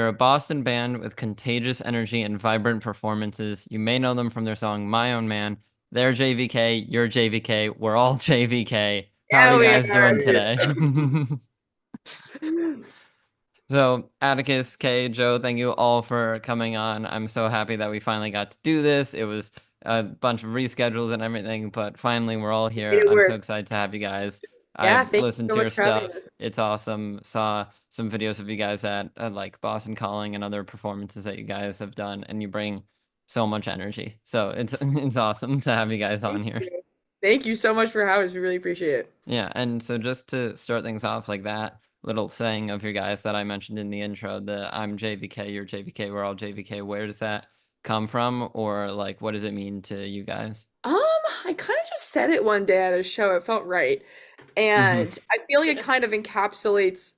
They're a Boston band with contagious energy and vibrant performances. You may know them from their song My Own Man. They're JVK, you're JVK, we're all JVK. How are Yeah, you we guys doing are. today? So, Atticus, Kay, Joe, thank you all for coming on. I'm so happy that we finally got to do this. It was a bunch of reschedules and everything, but finally we're all here. Made it I'm so work. excited to have you guys. Yeah, I've thank you listened so to your much for having stuff. us. It's awesome. Saw some videos of you guys at like Boston Calling and other performances that you guys have done, and you bring so much energy. So it's it's awesome to have you guys on Thank here. you. Thank you so much for having us. We really appreciate it. Yeah, and so just to start things off like that little saying of your guys that I mentioned in the intro, the I'm JVK, you're JVK, we're all JVK, where does that come from? Or like what does it mean to you guys? Um, I kind of just said it one day at a show. It felt right. Hmm. And I feel like it kind of encapsulates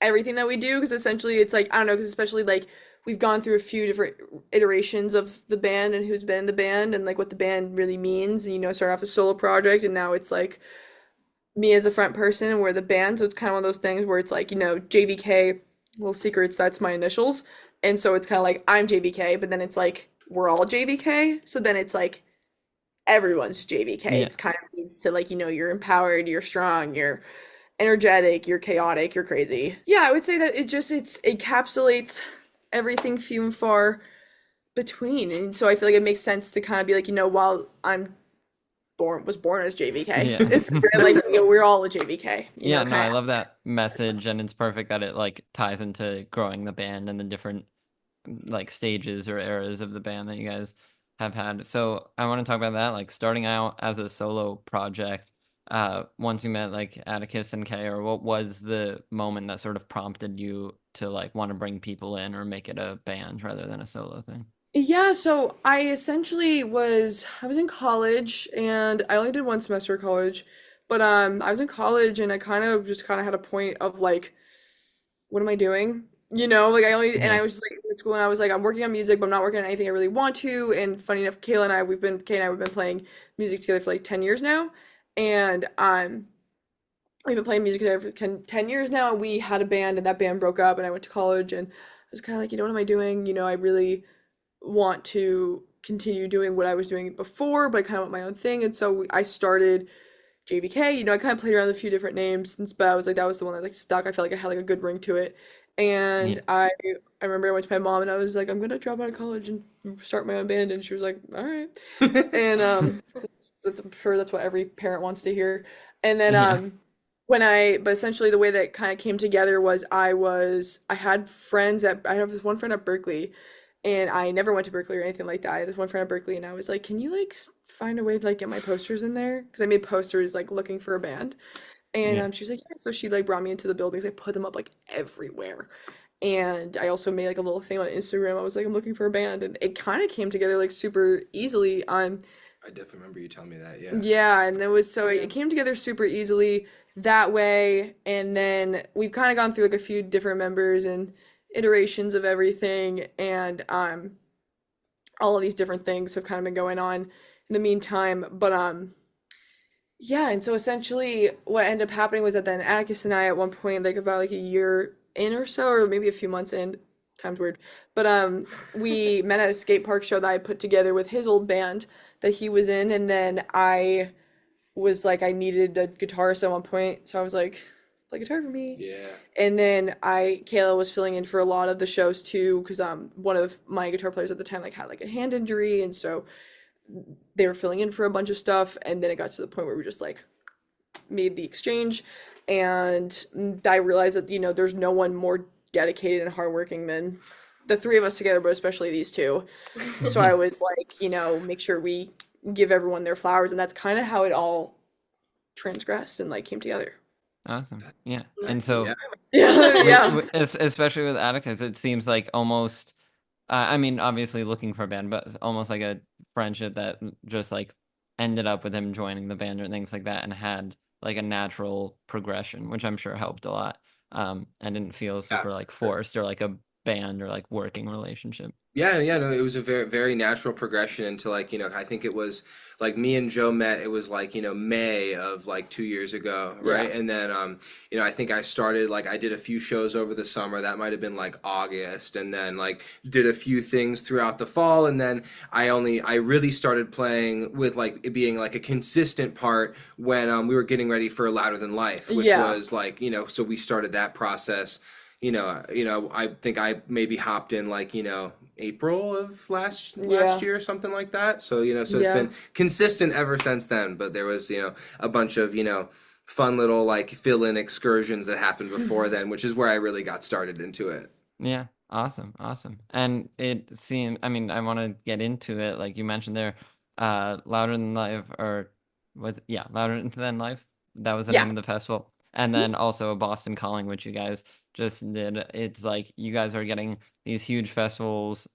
everything that we do because essentially it's like, I don't know, because especially like we've gone through a few different iterations of the band and who's been in the band and like what the band really means. And, start off a solo project and now it's like me as a front person and we're the band. So it's kind of one of those things where it's like, JVK, little secrets, that's my initials. And so it's kind of like I'm JVK, but then it's like we're all JVK. So then it's like everyone's JVK. Yeah. It's kind of leads to like, you're empowered, you're strong, you're energetic, you're chaotic, you're crazy. Yeah, I would say that it encapsulates everything few and far between. And so I feel like it makes sense to kind of be like, while I'm born as JVK. Yeah. It's kind of like we're all a JVK, Yeah, no, kind I of. love that message and it's perfect that it like ties into growing the band and the different like stages or eras of the band that you guys have had. So I want to talk about that, like starting out as a solo project. Once you met like Atticus and Kay, or what was the moment that sort of prompted you to like want to bring people in or make it a band rather than a solo thing? Yeah, so I was in college and I only did one semester of college, but I was in college and I kind of had a point of like what am I doing? Like Yeah. I was just like in school and I was like, I'm working on music, but I'm not working on anything I really want to. And funny enough, Kay and I, we've been playing music together for like 10 years now. And we've been playing music together for 10 years now. And we had a band and that band broke up and I went to college and I was kind of like, what am I doing? I really want to continue doing what I was doing before, but I kind of want my own thing. And so I started JVK. I kind of played around with a few different names, but I was like, that was the one that like stuck. I felt like I had like a good ring to it. Yeah. And I remember I went to my mom and I was like, I'm gonna drop out of college and start my own band. And she was like, all right. And I'm sure that's what every parent wants to hear. And then Yeah. but essentially the way that kind of came together was I had I have this one friend at Berkeley and I never went to Berkeley or anything like that. I had this one friend at Berkeley, and I was like, "Can you like find a way to like get my posters in there?" Because I made posters like looking for a band, and Yeah. she was like, "Yeah." So she like brought me into the buildings. I put them up like everywhere, and I also made like a little thing on Instagram. I was like, "I'm looking for a band," and it kind of came together like super easily. I definitely remember you telling me that. Yeah. Yeah, and it came together super easily that way, and then we've kind of gone through like a few different members and iterations of everything, and all of these different things have kind of been going on in the meantime. But yeah, and so essentially what ended up happening was that then Atticus and I at one point, like about like a year in or so, or maybe a few months in, time's weird. But we met at a skate park show that I put together with his old band that he was in, and then I was like I needed a guitarist at one point, so I was like, play guitar for me. Yeah. And then Kayla was filling in for a lot of the shows too, because one of my guitar players at the time like had like a hand injury, and so they were filling in for a bunch of stuff. And then it got to the point where we just like made the exchange, and I realized that there's no one more dedicated and hardworking than the three of us together, but especially these two. So I was like, make sure we give everyone their flowers, and that's kind of how it all transgressed and like came together. Awesome. That, Yeah. And exactly. Yeah. so Yeah, with, yeah. especially with Atticus, it seems like almost I mean, obviously looking for a band, but it's almost like a friendship that just like ended up with him joining the band or things like that and had like a natural progression, which I'm sure helped a lot. And didn't feel Yeah. super like Sure. forced or like a band or like working relationship? Yeah, yeah, no, it was a very, very natural progression into like, I think it was like me and Joe met, it was like, May of like 2 years ago, Yeah. right? And then, I think I started like I did a few shows over the summer. That might have been like August, and then like did a few things throughout the fall, and then I really started playing with like it being like a consistent part when we were getting ready for Louder Than Life, which Yeah. was like, so we started that process. I think I maybe hopped in like, April of last Yeah. year or something like that. So, so it's Yeah. been consistent ever since then. But there was, a bunch of, fun little like fill-in excursions that happened before then, which is where I really got started into it. Yeah, awesome, awesome. And it seemed, I mean, I want to get into it, like you mentioned there, Louder Than Life, or what's, yeah, Louder Than Life. That was the Yeah. name of the festival. And then also Boston Calling, which you guys just did. It's like you guys are getting these huge festivals,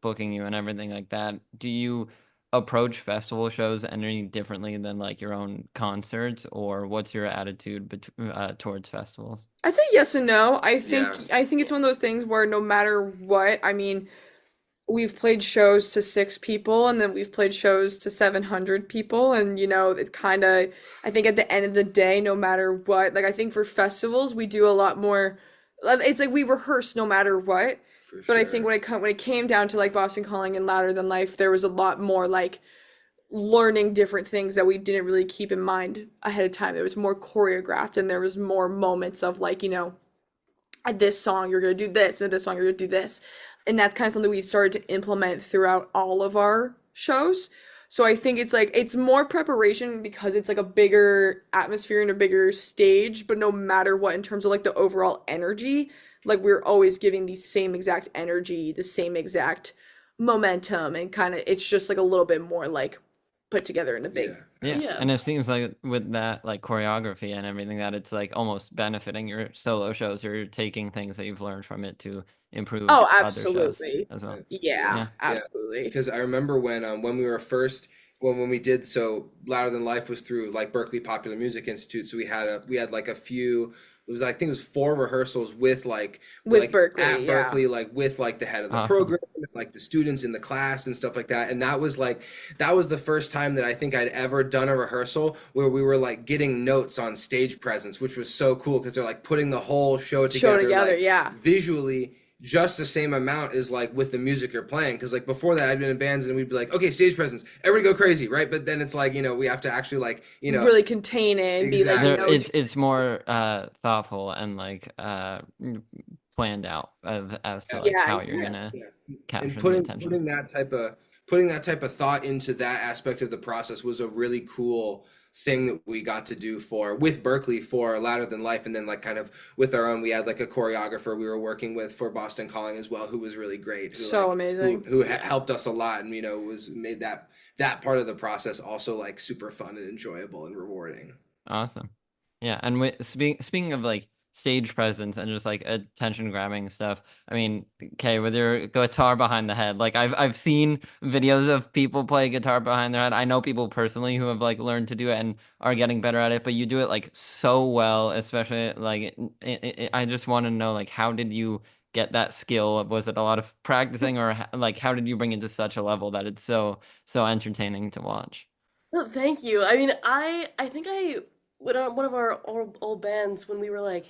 booking you and everything like that. Do you approach festival shows any differently than like your own concerts, or what's your attitude towards festivals? I'd say yes and no. Yeah. I think it's one of those things where no matter what, I mean, we've played shows to 6 people and then we've played shows to 700 people, and it kind of, I think at the end of the day, no matter what, like I think for festivals we do a lot more, it's like we rehearse no matter what. For But I think sure. when it came down to like Boston Calling and Louder Than Life, there was a lot more like learning different things that we didn't really keep in mind ahead of time. It was more choreographed, and there was more moments of like, at this song you're gonna do this, and at this song you're gonna do this. And that's kind of something we started to implement throughout all of our shows. So I think it's like it's more preparation because it's like a bigger atmosphere and a bigger stage, but no matter what, in terms of like the overall energy, like we're always giving the same exact energy, the same exact momentum, and kind of it's just like a little bit more like put together in a big. Yeah, Yeah, Yeah. and it absolutely. seems like with that like choreography and everything that it's like almost benefiting your solo shows, or you're taking things that you've learned from it to improve Oh, other shows absolutely. as well. Yeah, Yeah, Yeah. yeah. absolutely. Because I remember when we were first when we did so Louder Than Life was through like Berkeley Popular Music Institute. So we had like a few. It was I think it was 4 rehearsals with With like at Berkeley, yeah. Berkeley like with like the head of the Awesome. program and like the students in the class and stuff like that. And that was the first time that I think I'd ever done a rehearsal where we were like getting notes on stage presence, which was so cool because they're like putting the whole show Show together together, like yeah. visually just the same amount as like with the music you're playing. Because like before that, I'd been in bands and we'd be like, okay, stage presence, everybody go crazy, right? But then it's like we have to actually like Really contain it and be like, exactly. It's more thoughtful and like planned out of as to Yeah, like yeah, how you're exactly. gonna yeah. And capture the attention. putting that type of thought into that aspect of the process was a really cool thing that we got to do for with Berkeley for Louder Than Life, and then like kind of with our own, we had like a choreographer we were working with for Boston Calling as well, who was really great, So amazing. who Yeah. helped us a lot, and was made that part of the process also like super fun and enjoyable and rewarding. Awesome. Yeah, and speaking of like stage presence and just like attention grabbing stuff, I mean, okay, with your guitar behind the head, like I've seen videos of people play guitar behind their head. I know people personally who have like learned to do it and are getting better at it, but you do it like so well, especially like I just want to know like how did you get that skill? Was it a lot of practicing, or like how did you bring it to such a level that it's so entertaining to watch? Well, thank you. I mean, I think I went on one of our old bands when we were like,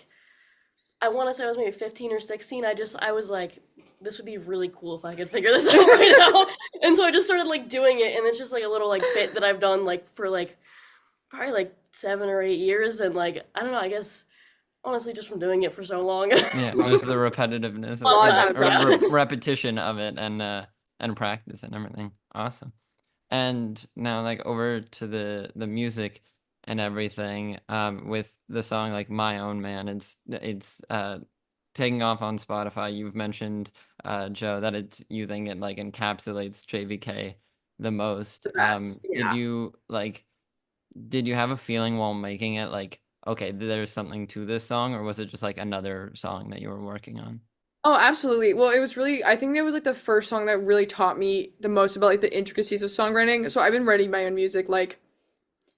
I want to say I was maybe 15 or 16. I was like, this would be really cool if I could figure this out right now. And so I just started like doing it, and it's just like a little like bit that I've done like for like probably like 7 or 8 years, and like I don't know, I guess honestly just from doing it for so long. Yeah, Long just the time. repetitiveness A of lot of Long time, time, yeah. repetition of it and practice and everything. Awesome. And now like over to the music and everything, with the song like My Own Man, it's taking off on Spotify. You've mentioned Joe that it's you think it like encapsulates JVK the most. The best. Yeah. Did you have a feeling while making it like, okay, there's something to this song, or was it just like another song that you were working on? Oh, absolutely. Well, it was really, I think it was like the first song that really taught me the most about like the intricacies of songwriting. So I've been writing my own music like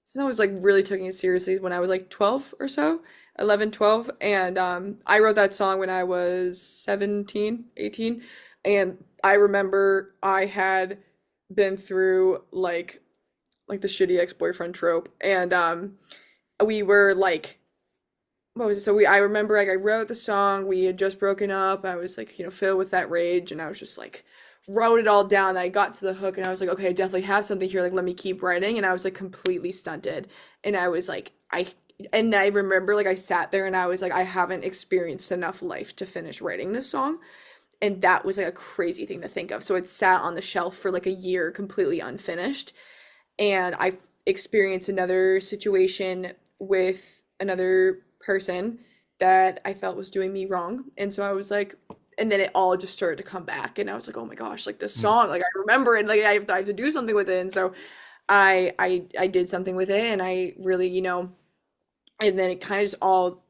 since I was like really taking it seriously when I was like 12 or so, 11, 12. And I wrote that song when I was 17, 18. And I remember I had been through like the shitty ex-boyfriend trope. And we were like, what was it? So I remember like I wrote the song, we had just broken up. I was like, filled with that rage, and I was just like wrote it all down. I got to the hook and I was like, okay, I definitely have something here. Like, let me keep writing. And I was like completely stunted. And I was like, and I remember like I sat there and I was like, I haven't experienced enough life to finish writing this song. And that was like a crazy thing to think of. So it sat on the shelf for like a year completely unfinished. And I experienced another situation with another person that I felt was doing me wrong. And so I was like, and then it all just started to come back. And I was like, oh my gosh, like this song, like I remember it, like I have to do something with it. And so I did something with it, and I really, and then it kind of just all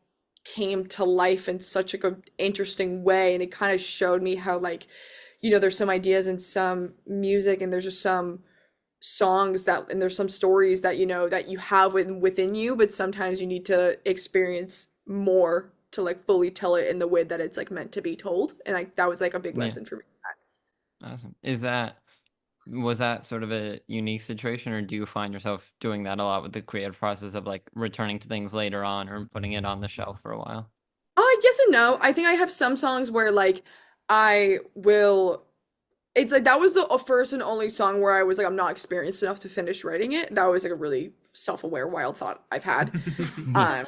came to life in such like a interesting way. And it kind of showed me how like, there's some ideas in some music, and there's just some songs that, and there's some stories that that you have within you, but sometimes you need to experience more to like fully tell it in the way that it's like meant to be told. And like that was like a big Yeah, lesson for me. awesome. Was that sort of a unique situation, or do you find yourself doing that a lot with the creative process of like returning to things later on or putting it on the shelf for a while? Yes and no. I think I have some songs where like I will. It's like that was the first and only song where I was like, I'm not experienced enough to finish writing it. That was like a really self-aware, wild thought I've had. Yeah. Um,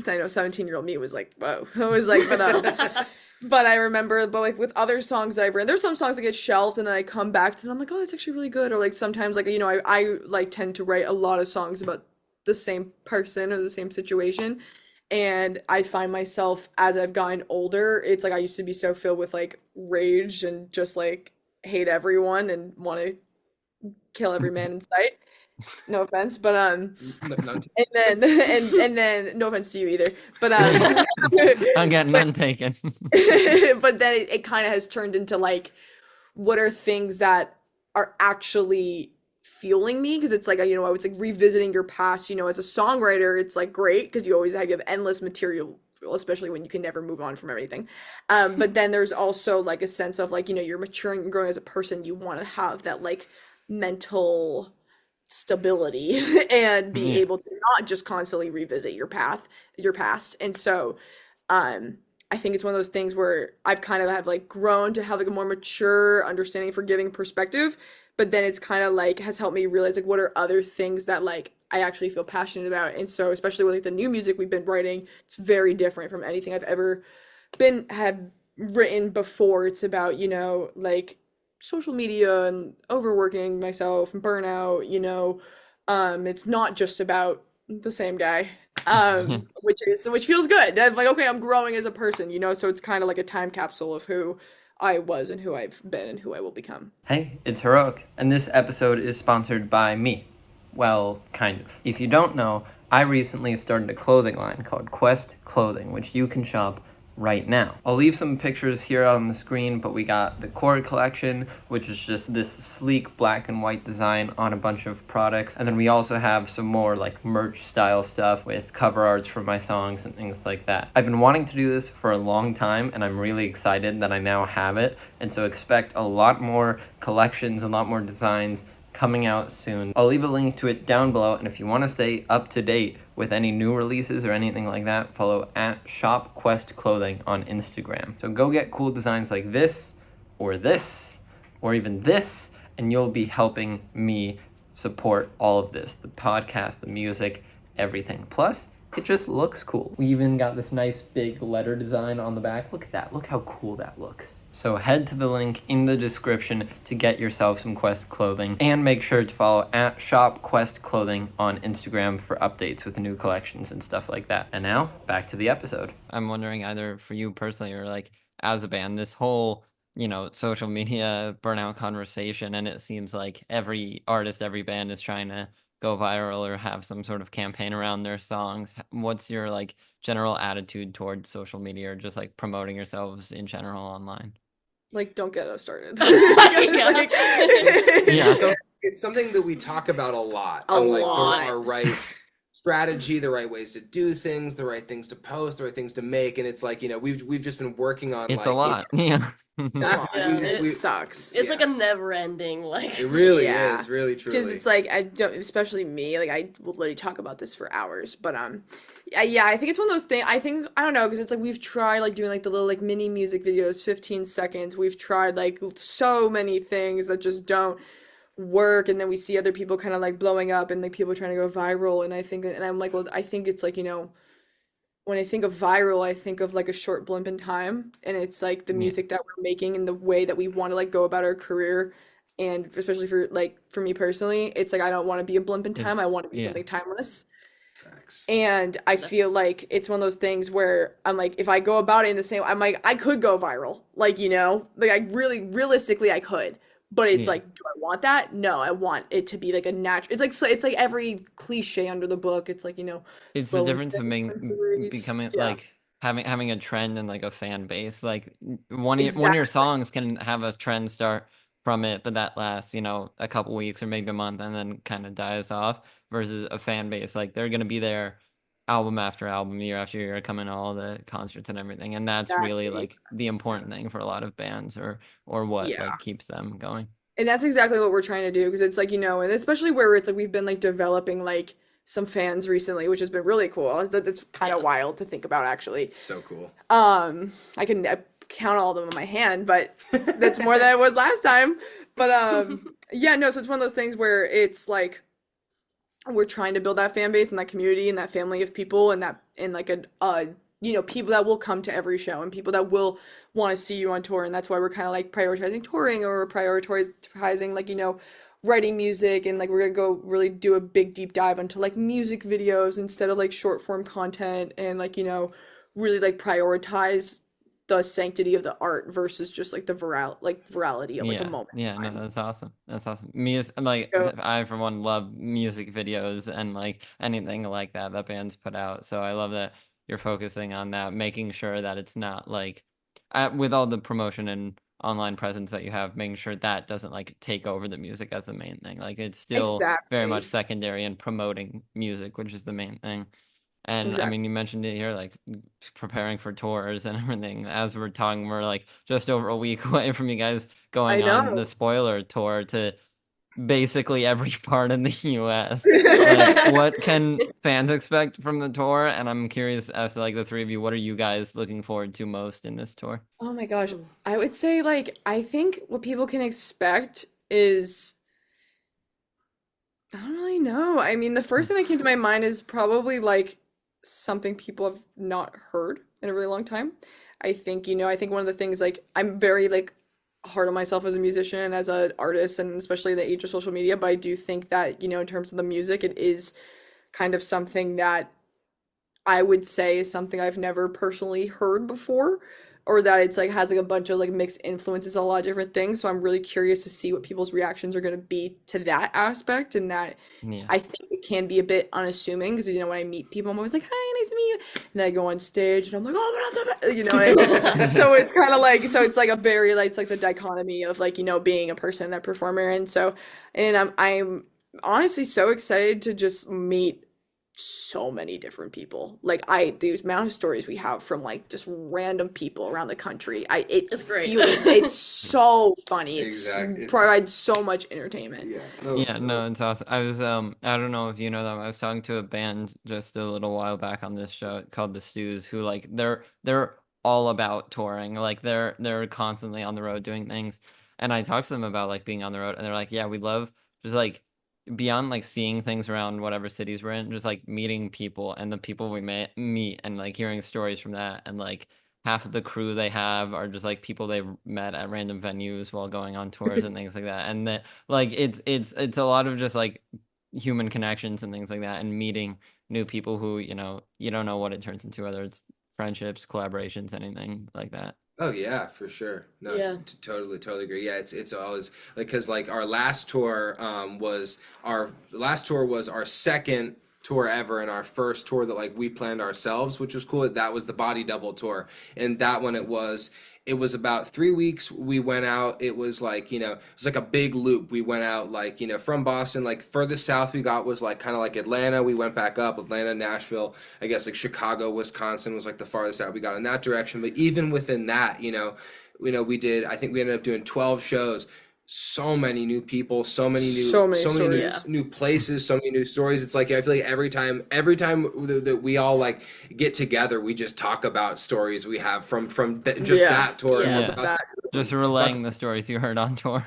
I know 17-year-old me was like, whoa. I was like, but I remember, but like with other songs that I've written, there's some songs that get shelved and then I come back to them. I'm like, oh, that's actually really good. Or like sometimes like, I like tend to write a lot of songs about the same person or the same situation. And I find myself as I've gotten older, it's like I used to be so filled with like rage and just like hate everyone and want to kill every man in sight. No offense, but None. and then and then no offense to you either, but Again, but none taken. but then it kind of has turned into like what are things that are actually fueling me, because it's like I was like revisiting your past. As a songwriter it's like great because you have endless material, especially when you can never move on from everything. But then there's also like a sense of like you're maturing and growing as a person. You want to have that like mental stability and be Yeah. able to not just constantly revisit your past. And so I think it's one of those things where I've kind of have like grown to have like a more mature understanding, forgiving perspective, but then it's kind of like has helped me realize like what are other things that like I actually feel passionate about. And so especially with like the new music we've been writing, it's very different from anything I've ever been had written before. It's about, like social media and overworking myself and burnout, it's not just about the same guy. Which feels good. I'm like, okay, I'm growing as a person, so it's kind of like a time capsule of who I was and who I've been and who I will become. Hey, it's Heroek, and this episode is sponsored by me. Well, kind of. If you don't know, I recently started a clothing line called Quest Clothing, which you can shop right now. I'll leave some pictures here on the screen, but we got the core collection, which is just this sleek black and white design on a bunch of products. And then we also have some more like merch style stuff with cover arts for my songs and things like that. I've been wanting to do this for a long time, and I'm really excited that I now have it. And so expect a lot more collections, a lot more designs coming out soon. I'll leave a link to it down below, and if you want to stay up to date with any new releases or anything like that, follow at Shop Quest Clothing on Instagram. So go get cool designs like this, or even this, and you'll be helping me support all of this, the podcast, the music, everything. Plus, it just looks cool. We even got this nice big letter design on the back. Look at that. Look how cool that looks. So head to the link in the description to get yourself some Quest clothing, and make sure to follow at Shop Quest Clothing on Instagram for updates with new collections and stuff like that. And now, back to the episode. I'm wondering, either for you personally or like as a band, this whole social media burnout conversation, and it seems like every artist, every band is trying to go viral or have some sort of campaign around their songs. What's your like general attitude towards social media or just like promoting yourselves in general online? Like, don't get us started. Yeah. Yeah. So it's something that we talk about a lot A on like lot. our right strategy, the right ways to do things, the right things to post, the right things to make, and it's like, we've just been working on It's a like lot. Yeah. A lot. we Yeah, just It we sucks. it's like yeah. a never ending like It really Yeah. is, really Because truly. it's like I don't, especially me, like I will literally talk about this for hours. But yeah, I think it's one of those things. I think I don't know because it's like we've tried like doing like the little like mini music videos, 15 seconds. We've tried like so many things that just don't work, and then we see other people kind of like blowing up and like people trying to go viral. And I think and I'm like, well, I think it's like when I think of viral, I think of like a short blimp in time, and it's like the Yeah. music that we're making and the way that we want to like go about our career, and especially for me personally, it's like I don't want to be a blimp in time. I It's want to be yeah. something timeless. Facts. And I feel like it's one of those things where I'm like, if I go about it in the same, I'm like, I could go viral, like like I really realistically I could, but it's Yeah. like, do I want that? No, I want it to be like a natural. It's like it's like every cliche under the book. It's like It's the slow and difference of steady wins the race. becoming Yeah, like having a trend and like a fan base. Like one of your exactly. songs can have a trend start from it, but that lasts, a couple weeks or maybe a month and then kind of dies off versus a fan base. Like they're gonna be there album after album, year after year, coming to all the concerts and everything. And that's really Exactly. like the important thing for a lot of bands or what Yeah. like keeps them going. And that's exactly what we're trying to do because it's like, and especially where it's like we've been like developing like some fans recently, which has been really cool. That's kind of yeah. wild to think about actually. So cool. I can count all of them on my hand, but that's more than it was last time. But yeah, no, so it's one of those things where it's like we're trying to build that fan base and that community and that family of people and that and like a people that will come to every show and people that will want to see you on tour, and that's why we're kind of like prioritizing touring, or we're prioritizing like writing music, and like we're gonna go really do a big deep dive into like music videos instead of like short form content, and like really like prioritize the sanctity of the art versus just like the virality of like a Yeah, moment yeah, in no, time. that's awesome. That's awesome. Me is I'm like So I for one love music videos and like anything like that bands put out. So I love that you're focusing on that, making sure that it's not like with all the promotion and online presence that you have, making sure that doesn't like take over the music as the main thing. Like it's still very much exactly, secondary and promoting music, which is the main thing. And I exactly. mean, you mentioned it here, like preparing for tours and everything. As we're talking, we're like just over a week away from you guys I going on the know. spoiler tour to basically every part in the US. Like, what can fans expect from the tour? And I'm curious as to like the three of you, what are you guys looking forward to most in this tour? Oh my gosh. I would say like I think what people can expect is I don't really know. I mean, the first thing that came to my mind is probably like something people have not heard in a really long time. I think, I think one of the things like I'm very like hard on myself as a musician and as an artist, and especially the age of social media, but I do think that, in terms of the music, it is kind of something that I would say is something I've never personally heard before, or that it's like has like a bunch of like mixed influences, a lot of different things. So I'm really curious to see what people's reactions are going to be to that aspect, and that Yeah. I think it can be a bit unassuming because when I meet people, I'm always like, "Hi, nice to meet you," and then I go on stage and I'm like, "Oh, what up?" You know what I mean? So it's kind of like it's like a very like it's like the dichotomy of like being a person, that performer, and so and I'm honestly so excited to just meet so many different people. Like the amount of stories we have from like just random people around the country. It It's great. feels it's so funny. It's Exactly. It's provides so much entertainment. yeah. No, Yeah, no, it's awesome. I was I don't know if you know them. I was talking to a band just a little while back on this show called The Stews, who like they're all about touring. Like they're constantly on the road doing things. And I talked to them about like being on the road, and they're like, "Yeah, we love just like beyond like seeing things around whatever cities we're in, just like meeting people and the people we meet and like hearing stories from that, and like half of the crew they have are just like people they met at random venues while going on tours and things like that. And that like it's a lot of just like human connections and things like that, and meeting new people who, you don't know what it turns into, whether it's friendships, collaborations, anything like that. oh yeah, for sure. No, Yeah. totally agree. Yeah, it's always like because like our last tour was our second tour ever, and our first tour that like we planned ourselves, which was cool. That was the Body Double tour, and that one it was about 3 weeks. We went out. It was like, it was like a big loop. We went out like, from Boston, like furthest south we got was like kind of like Atlanta. We went back up Atlanta, Nashville, I guess like Chicago, Wisconsin was like the farthest out we got in that direction. But even within that, I think we ended up doing 12 shows. So many new people, So many stories. new places, so many new stories. It's like I feel like every time that we all like get together, we just talk about stories we have from that tour. Yeah. And that's- Just relaying the stories you heard on tour.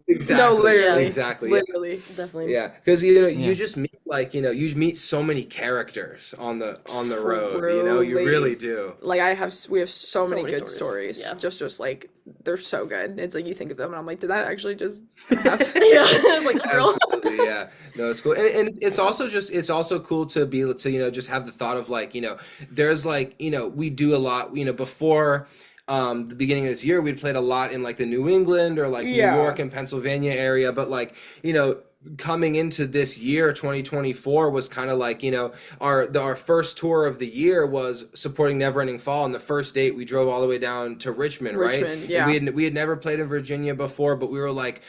exactly, No, literally. exactly, yeah. Literally. Definitely. Yeah, because you just meet you meet so many characters on the road. You Truly. really do. Like we have so many many good stories. Yeah. Just like they're so good. It's like you think of them and I'm like, did that actually just happen? Yeah, I was like, girl. Absolutely, yeah. No, it's cool, and it's also cool to be able to just have the thought of like there's like we do a lot before. The beginning of this year, we'd played a lot in like the New England or like New York and Pennsylvania area, but like coming into this year 2024 was kind of like our first tour of the year was supporting Neverending Fall, and the first date we drove all the way down to Richmond, right? Yeah. And we had never played in Virginia before, but we were like,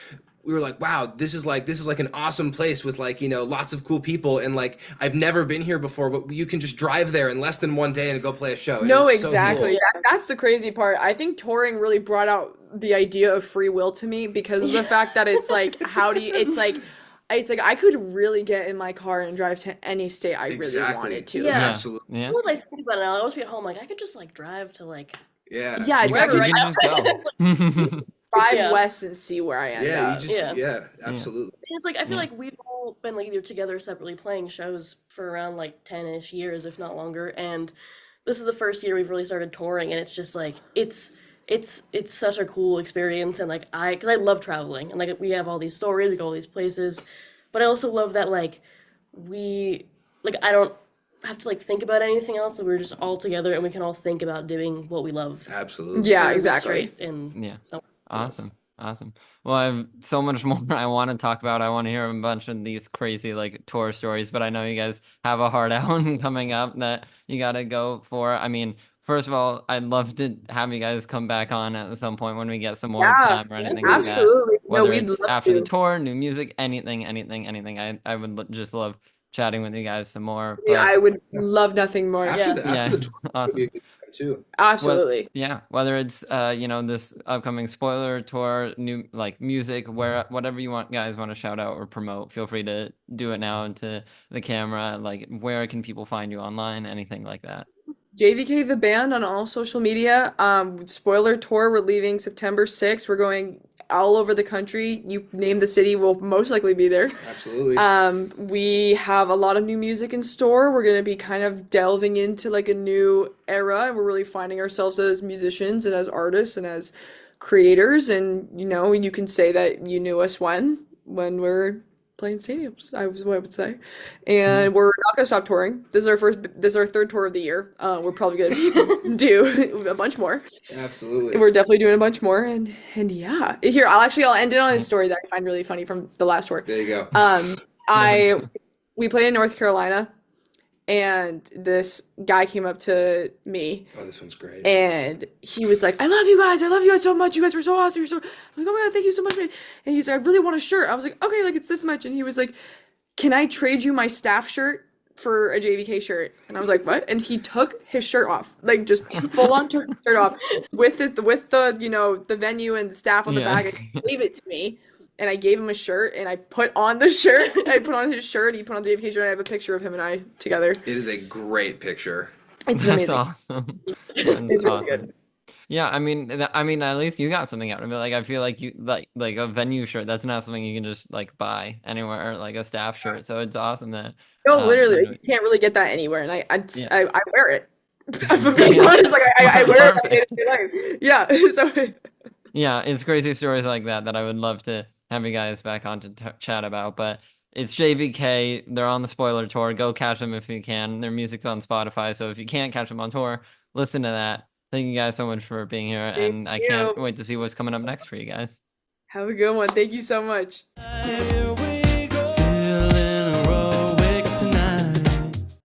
wow, this is like an awesome place with like lots of cool people, and like I've never been here before, but you can just drive there in less than one day and go play a show. No, It is so exactly. cool. That's the crazy part. I think touring really brought out the idea of free will to me because of the fact that it's like, it's like I could really get in my car and drive to any state I really Exactly. wanted to. Yeah. Absolutely. Yeah. Once I think about it now, I always be at home like I could just like drive to like Yeah. Yeah, exactly. You Wherever, can just go. Drive Yeah. west and see where I end Yeah, up. absolutely. It's like I feel Yeah. like we've all been like either together or separately playing shows for around like 10-ish years, if not longer. And this is the first year we've really started touring, and it's just like it's such a cool experience. And like because I love traveling, and like we have all these stories, we go all these places, but I also love that like I don't have to like think about anything else. We're just all together, and we can all think about doing what we love. Absolutely. Yeah, for a good exactly. straight, and Yeah. Awesome. Well, I have so much more I want to talk about. I want to hear a bunch of these crazy like tour stories, but I know you guys have a hard out coming up that you got to go for. I mean, first of all, I'd love to have you guys come back on at some point when we get some more Yeah, time or anything like that. absolutely. No, Whether we'd it's love after to. the tour, new music, anything. I would just love chatting with you guys some more. Yeah, But I would love nothing more. After Yeah. the yeah, tour would awesome. be a good time too. Absolutely. Yeah, whether it's this upcoming spoiler tour, new like music, whatever you guys want to shout out or promote, feel free to do it now into the camera. Like, where can people find you online? Anything like that. JVK the band on all social media. Spoiler tour, we're leaving September 6th. We're going all over the country. You name the city, we'll most likely be there. Absolutely. We have a lot of new music in store. We're going to be kind of delving into like a new era, and we're really finding ourselves as musicians and as artists and as creators. And you can say that you knew us when we're playing stadiums, I would say. And we're not gonna stop touring. This is our third tour of the year. We're probably gonna do a bunch more. Absolutely. We're definitely doing a bunch more, and yeah. Here, I'll end it on a story that I find really funny from the last tour. There you go. We played in North Carolina, and this guy came up to me, Oh, this one's great. and he was like, I love you guys so much. You guys were so awesome. I'm like, oh my God, thank you so much, man. And he's like, I really want a shirt. I was like, okay, like it's this much. And he was like, can I trade you my staff shirt for a JVK shirt? And I was like, what? And he took his shirt off, like just full on shirt off with the venue and the staff on the Yeah. back, and gave it to me. And I gave him a shirt, and I put on the shirt. I put on his shirt. He put on the JVK shirt. And I have a picture of him and I together. It is a great picture. It's That's amazing. awesome. It's That's really awesome. good. Yeah, I mean, at least you got something out of it. Like, I feel like you like a venue shirt. That's not something you can just like buy anywhere, like a staff shirt. So it's awesome that. No, literally, you're like, you can't really get that anywhere, and I Yeah. I wear it. I'm being honest, like I wear it Perfect. every day. Yeah, so Yeah, it's crazy stories like that I would love to have you guys back on to chat about. But it's JVK. They're on the spoiler tour. Go catch them if you can. Their music's on Spotify. So if you can't catch them on tour, listen to that. Thank you guys so much for being here. Thank And I can't you. wait to see what's coming up next for you guys. have a good one. Thank you so much.